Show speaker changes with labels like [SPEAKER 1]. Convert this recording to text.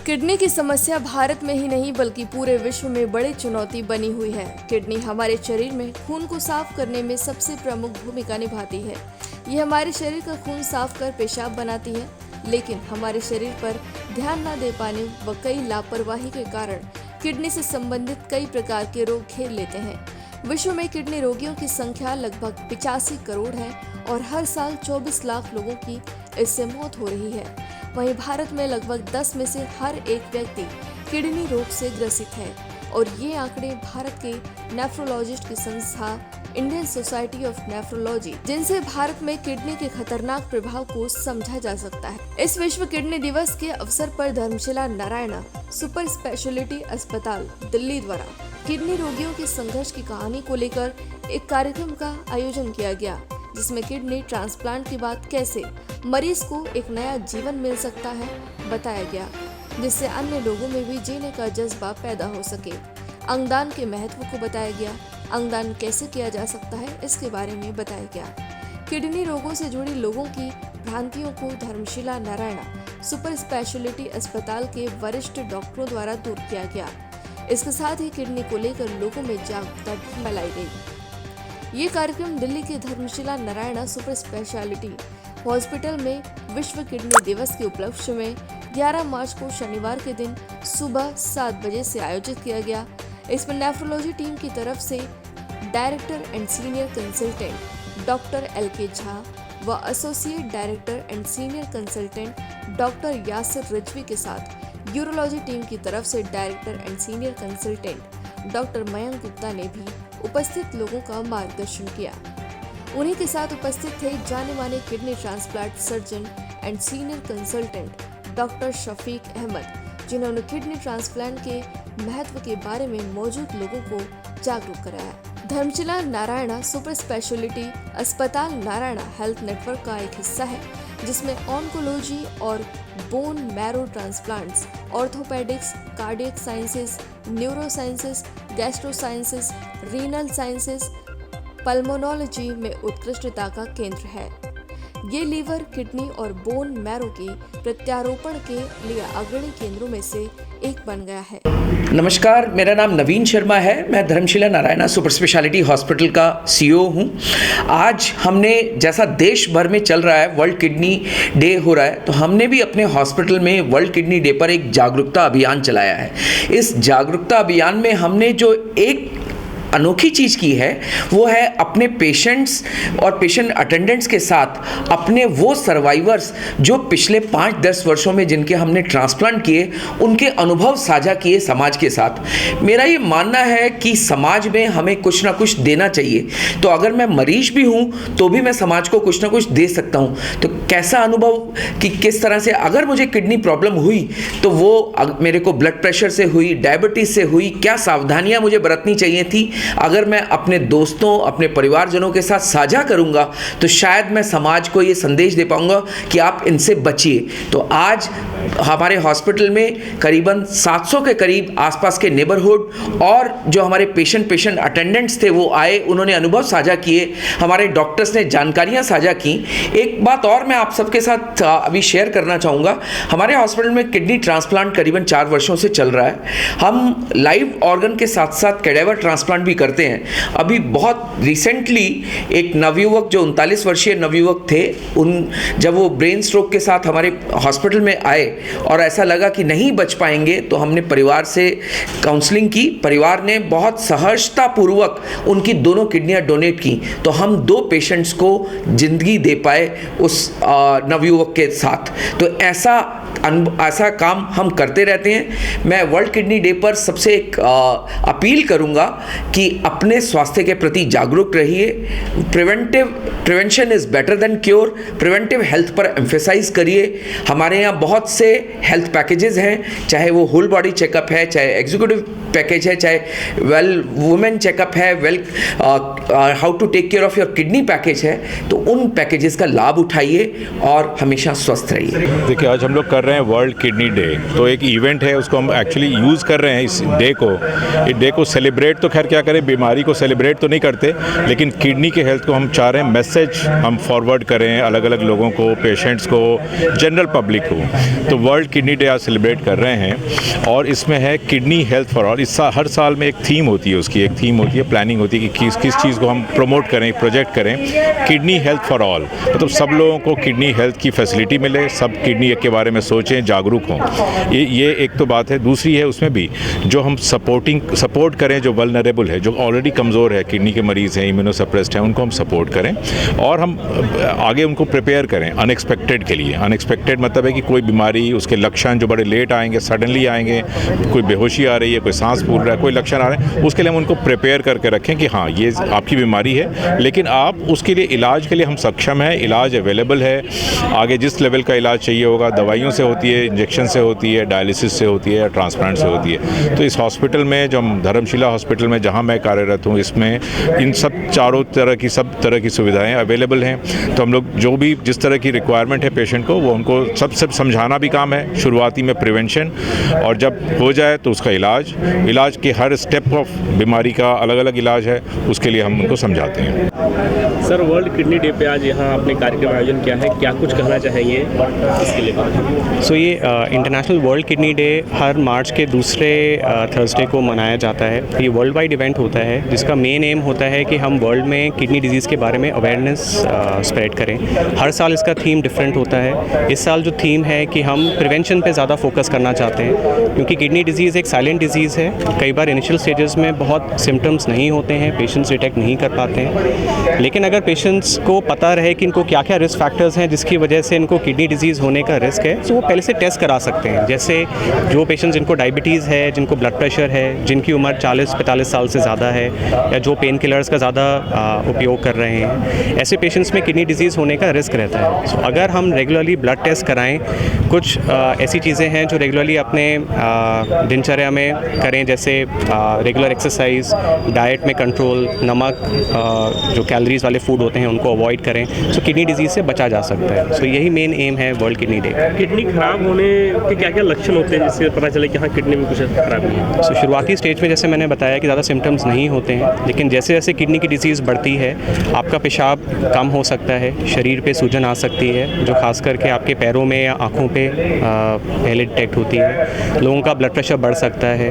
[SPEAKER 1] Kidney की समस्या भारत में ही नहीं बल्कि पूरे विश्व में बड़ी चुनौती बनी हुई है। किडनी हमारे शरीर में खून को साफ करने में सबसे प्रमुख भूमिका निभाती है। ये हमारे शरीर का खून साफ कर पेशाब बनाती है, लेकिन हमारे शरीर पर ध्यान न दे पाने व कई लापरवाही के कारण किडनी से संबंधित कई प्रकार के रोग घेर लेते हैं। विश्व में किडनी रोगियों की संख्या लगभग 85 करोड़ है और हर साल 24 लाख लोगों की इससे मौत हो रही है। वहीं भारत में लगभग 10 में से हर एक व्यक्ति किडनी रोग से ग्रसित है और ये आंकड़े भारत के नेफ्रोलॉजिस्ट की संस्था इंडियन सोसाइटी ऑफ नेफ्रोलॉजी, जिनसे भारत में किडनी के खतरनाक प्रभाव को समझा जा सकता है। इस विश्व किडनी दिवस के अवसर पर धर्मशिला नारायणा सुपर स्पेशलिटी अस्पताल दिल्ली द्वारा किडनी रोगियों के संघर्ष की कहानी को लेकर एक कार्यक्रम का आयोजन किया गया, जिसमें किडनी ट्रांसप्लांट के बाद कैसे मरीज को एक नया जीवन मिल सकता है बताया गया, जिससे अन्य लोगों में भी जीने का जज्बा पैदा हो सके। अंगदान के महत्व को बताया गया। अंगदान कैसे किया जा सकता है इसके बारे में बताया गया। किडनी रोगों से जुड़ी लोगों की भ्रांतियों को धर्मशिला नारायणा सुपर स्पेशलिटी अस्पताल के वरिष्ठ डॉक्टरों द्वारा दूर किया गया। इसके साथ ही किडनी को लेकर लोगों में जागरूकता भी फैलाई गई। ये कार्यक्रम दिल्ली के Dharamshila Narayana super speciality hospital में विश्व किडनी दिवस के उपलक्ष्य में 11 मार्च को शनिवार के दिन सुबह 7 बजे से आयोजित किया गया। इसमें नेफ्रोलॉजी टीम की तरफ से director and senior consultant doctor LK Jha व associate director and senior consultant doctor Yasir Rizvi के साथ यूरोलॉजी टीम की तरफ से director and senior consultant doctor Mayank Gupta ने भी उपस्थित लोगों का मार्गदर्शन किया। उन्हीं के साथ उपस्थित थे जाने माने kidney transplant surgeon and senior consultant doctor Shafiq Ahmad, जिन्होंने किडनी ट्रांसप्लांट के महत्व के बारे में मौजूद लोगों को जागरूक कराया। धर्मशिला नारायणा सुपर स्पेशलिटी अस्पताल नारायणा हेल्थ नेटवर्क का एक हिस्सा है, जिसमें ऑन्कोलॉजी और bone marrow transplants, orthopaedics, cardiac sciences, neuro sciences, gastro sciences, renal sciences, pulmonology में उत्कृष्टता का केंद्र है। ये लीवर, किडनी और बोन मैरो के प्रत्यारोपण के लिए अग्रणी केंद्रों में से एक बन गया है।
[SPEAKER 2] नमस्कार, मेरा नाम नवीन शर्मा है। मैं Dharamshila Narayana super speciality hospital का CEO हूँ। आज हमने, जैसा देश भर में चल रहा है, वर्ल्ड किडनी डे हो रहा है, तो हमने भी अपने हॉस्पिटल में वर्ल्ड किडनी डे पर एक जागरूकता अभियान चलाया है। इस जागरूकता अभियान में हमने जो एक अनोखी चीज़ की है वो है अपने पेशेंट्स और पेशेंट अटेंडेंट्स के साथ अपने वो सर्वाइवर्स जो पिछले 5-10 वर्षों में जिनके हमने ट्रांसप्लांट किए, उनके अनुभव साझा किए समाज के साथ। मेरा ये मानना है कि समाज में हमें कुछ ना कुछ देना चाहिए, तो अगर मैं मरीज भी हूँ तो भी मैं समाज को कुछ ना कुछ दे सकता हूँ। तो कैसा अनुभव कि किस तरह से अगर मुझे किडनी प्रॉब्लम हुई तो वो मेरे को ब्लड प्रेशर से हुई, डायबिटीज़ से हुई, क्या सावधानियाँ मुझे बरतनी चाहिए थी, अगर मैं अपने दोस्तों, अपने परिवारजनों के साथ साझा करूंगा तो शायद मैं समाज को ये संदेश दे पाऊंगा कि आप इनसे बचिए। तो आज हमारे हॉस्पिटल में करीबन 700 के करीब आसपास के नेबरहुड और जो हमारे पेशेंट अटेंडेंट्स थे वो आए, उन्होंने अनुभव साझा किए, हमारे डॉक्टर्स ने जानकारियाँ साझा की। एक बात और मैं आप सबके साथ अभी शेयर करना चाहूँगा। हमारे हॉस्पिटल में किडनी ट्रांसप्लांट करीबन 4 वर्षों से चल रहा है। हम लाइव ऑर्गन के साथ साथ कैडेवर ट्रांसप्लांट भी करते हैं। अभी बहुत रिसेंटली एक नवयुवक, जो 39 वर्षीय नवयुवक थे, जब वो ब्रेन स्ट्रोक के साथ हमारे हॉस्पिटल में आए और ऐसा लगा कि नहीं बच पाएंगे, तो हमने परिवार से काउंसलिंग की। परिवार ने बहुत सहजतापूर्वक उनकी दोनों किडनियां डोनेट की, तो हम 2 पेशेंट्स को जिंदगी दे पाए उस नवयुवक के साथ। तो ऐसा काम हम करते रहते हैं। मैं वर्ल्ड किडनी डे पर सबसे एक अपील करूंगा कि अपने स्वास्थ्य के प्रति जागरूक रहिए। Prevention is better than cure. Preventive health पर एम्फेसाइज करिए। हमारे यहाँ बहुत से हेल्थ पैकेजेस हैं, चाहे वो होल बॉडी चेकअप है, चाहे एग्जीक्यूटिव पैकेज है, चाहे वेल वुमेन चेकअप है, how to take care of your kidney package है। तो उन पैकेजेस का लाभ उठाइए और हमेशा स्वस्थ रहिए।
[SPEAKER 3] देखिए, आज हम लोग कर रहे हैं वर्ल्ड किडनी डे। तो एक इवेंट है, उसको हम एक्चुअली यूज़ कर रहे हैं इस डे को। इस डे को सेलिब्रेट तो खैर क्या करें, बीमारी को सेलिब्रेट तो नहीं करते, लेकिन किडनी के हेल्थ को हम चाह रहे हैं मैसेज हम फॉरवर्ड करें अलग अलग लोगों को, पेशेंट्स को, जनरल पब्लिक को। तो वर्ल्ड किडनी डे आज सेलिब्रेट कर रहे हैं और इसमें है किडनी हेल्थ फॉर ऑल। हर साल में एक थीम होती है, उसकी एक थीम होती है, प्लानिंग होती है कि किस चीज़ को हम प्रमोट करें, प्रोजेक्ट करें। किडनी हेल्थ फॉर ऑल मतलब सब लोगों को किडनी हेल्थ की फैसिलिटी मिले, सब किडनी के बारे में सोचें, जागरूक हों। ये एक तो बात है। दूसरी है उसमें भी जो हम सपोर्ट करें, जो वल्नरेबल है, जो ऑलरेडी कमज़ोर है, किडनी के मरीज़ हैं, इम्यूनोसप्रेस्ड हैं, उनको हम सपोर्ट करें और हम आगे उनको प्रिपेयर करें अनएक्सपेक्टेड के लिए। अनएक्सपेक्टेड मतलब है कि कोई बीमारी, उसके लक्षण जो बड़े लेट आएंगे, सडनली आएंगे, कोई बेहोशी आ रही है, कोई सांस फूल रहा है, कोई लक्षण आ रहे हैं, उसके लिए हम उनको प्रिपेयर करके रखें कि हाँ ये आपकी बीमारी है, लेकिन आप उसके लिए इलाज के लिए हम सक्षम हैं, इलाज अवेलेबल है। आगे जिस लेवल का इलाज चाहिए होगा, दवाइयों से होती है, इंजेक्शन से होती है, डायलिसिस से होती है या ट्रांसप्लांट से होती है। तो इस हॉस्पिटल में, जो हम धर्मशिला हॉस्पिटल में जहाँ मैं कार्यरत हूँ, इसमें इन सब सब तरह की सुविधाएं अवेलेबल हैं। तो हम लोग जो भी जिस तरह की रिक्वायरमेंट है पेशेंट को, वो उनको सब समझाना भी काम है। शुरुआती में प्रिवेंशन, और जब हो जाए तो उसका इलाज के हर स्टेप ऑफ बीमारी का अलग अलग इलाज है, उसके लिए हम उनको समझाते हैं।
[SPEAKER 4] सर, वर्ल्ड किडनी डे पे आज यहाँ आपने कार्यक्रम आयोजन किया है, क्या कुछ कहना चाहेंगे इसके लिए?
[SPEAKER 5] सो ये इंटरनेशनल वर्ल्ड किडनी डे हर मार्च के दूसरे थर्सडे को मनाया जाता है। ये वर्ल्ड वाइड इवेंट होता है जिसका मेन एम होता है कि हम वर्ल्ड में किडनी डिजीज़ के बारे में अवेयरनेस स्प्रेड करें। हर साल इसका थीम डिफरेंट होता है। इस साल जो थीम है कि हम प्रिवेंशन पे ज़्यादा फोकस करना चाहते हैं, क्योंकि किडनी डिजीज़ एक साइलेंट डिजीज़ है। कई बार इनिशियल स्टेजेस में बहुत सिम्टम्स नहीं होते हैं, पेशेंट्स डिटेक्ट नहीं कर पाते हैं, लेकिन अगर पेशेंट्स को पता रहे कि इनको क्या क्या रिस्क फैक्टर्स हैं जिसकी वजह से इनको किडनी डिजीज़ होने का रिस्क है, तो वो पहले से टेस्ट करा सकते हैं। जैसे जो पेशेंट्स जिनको डायबिटीज़ है, जिनको ब्लड प्रेशर है, जिनकी उम्र 40-45 साल से ज़्यादा है, या जो पेन किलर्स का ज़्यादा उपयोग कर रहे हैं, ऐसे पेशेंट्स में किडनी डिजीज़ होने का रिस्क रहता है। सो अगर हम रेगुलरली ब्लड टेस्ट कराएं, कुछ ऐसी चीज़ें हैं जो रेगुलरली अपने दिनचर्या में करें, जैसे रेगुलर एक्सरसाइज, डाइट में कंट्रोल, नमक, जो कैलोरीज वाले फूड होते हैं उनको अवॉइड करें, सो किडनी डिजीज़ से बचा जा सकता है। सो यही मेन एम है वर्ल्ड किडनी डे।
[SPEAKER 4] किडनी खराब होने के क्या क्या लक्षण होते हैं जिससे पता चले कि हाँ किडनी में कुछ खराबी है?
[SPEAKER 5] सो शुरुआती स्टेज में जैसे मैंने बताया कि ज़्यादा सिम्टम्स नहीं होते हैं, लेकिन जैसे जैसे किडनी की डिजीज़ बढ़ती है, आपका पेशाब कम हो सकता है, शरीर पे सूजन आ सकती है, जो खास करके आपके पैरों में या आँखों पे पहले डिटेक्ट होती है। लोगों का ब्लड प्रेशर बढ़ सकता है,